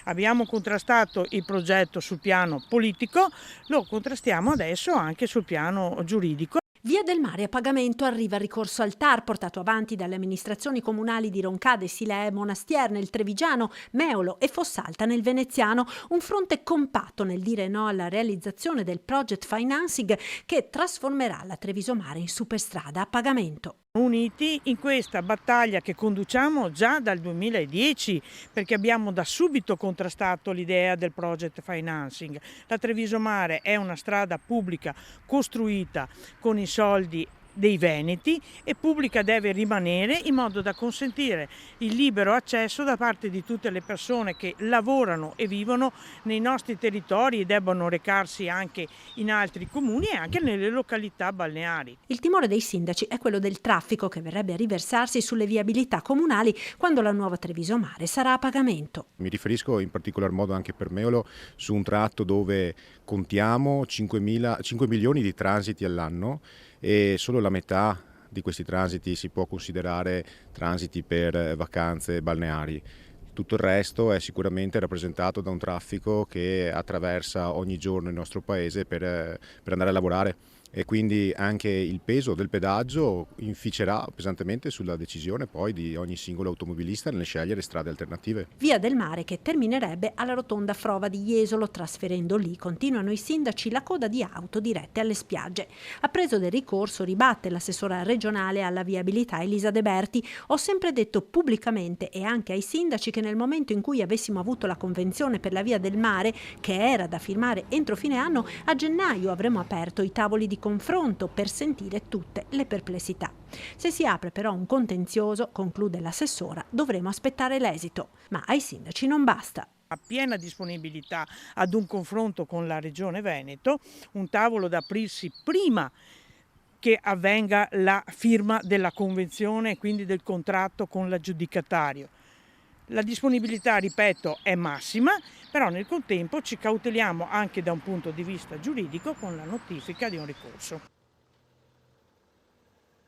Abbiamo contrastato il progetto sul piano politico, lo contrastiamo adesso anche sul piano giuridico. Via del Mare a pagamento arriva il ricorso al TAR portato avanti dalle amministrazioni comunali di Roncade, Silee, Monastier nel Trevigiano, Meolo e Fossalta nel Veneziano, un fronte compatto nel dire no alla realizzazione del project financing che trasformerà la Treviso Mare in superstrada a pagamento. Uniti in questa battaglia che conduciamo già dal 2010, perché abbiamo da subito contrastato l'idea del project financing. La Treviso Mare è una strada pubblica costruita con i soldi dei veneti e pubblica deve rimanere in modo da consentire il libero accesso da parte di tutte le persone che lavorano e vivono nei nostri territori e debbano recarsi anche in altri comuni e anche nelle località balneari. Il timore dei sindaci è quello del traffico che verrebbe a riversarsi sulle viabilità comunali quando la nuova Treviso Mare sarà a pagamento. Mi riferisco in particolar modo anche per Meolo su un tratto dove contiamo 5 milioni di transiti all'anno e solo la metà di questi transiti si può considerare transiti per vacanze balneari. Tutto il resto è sicuramente rappresentato da un traffico che attraversa ogni giorno il nostro paese per andare a lavorare e quindi anche il peso del pedaggio inficerà pesantemente sulla decisione poi di ogni singolo automobilista nel scegliere strade alternative. Via del Mare che terminerebbe alla rotonda Frova di Jesolo, trasferendo lì, continuano i sindaci, la coda di auto dirette alle spiagge. Appreso del ricorso, ribatte l'assessora regionale alla viabilità Elisa De Berti: ho sempre detto pubblicamente e anche ai sindaci che nel momento in cui avessimo avuto la convenzione per la Via del Mare, che era da firmare entro fine anno, a gennaio avremo aperto i tavoli di confronto per sentire tutte le perplessità. Se si apre però un contenzioso, conclude l'assessora, dovremo aspettare l'esito. Ma ai sindaci non basta. A piena disponibilità ad un confronto con la Regione Veneto, un tavolo da aprirsi prima che avvenga la firma della convenzione e quindi del contratto con l'aggiudicatario. La disponibilità, ripeto, è massima, però nel contempo ci cauteliamo anche da un punto di vista giuridico con la notifica di un ricorso.